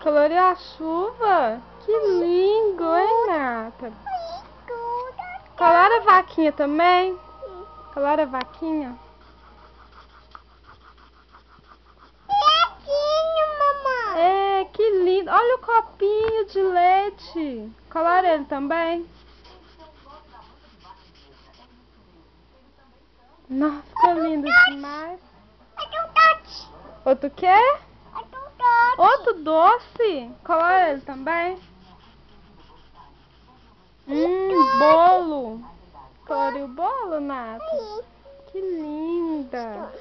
Coloriu a chuva? Que lindo, hein, Nata? Colora a vaquinha também? Colora a vaquinha? É, que lindo. Olha o copinho de leite. Colora ele também. Nossa, ficou lindo demais. Outro quê? Outro doce? Colora ele também. Bolo. Coloriu o bolo, Nata? Que linda.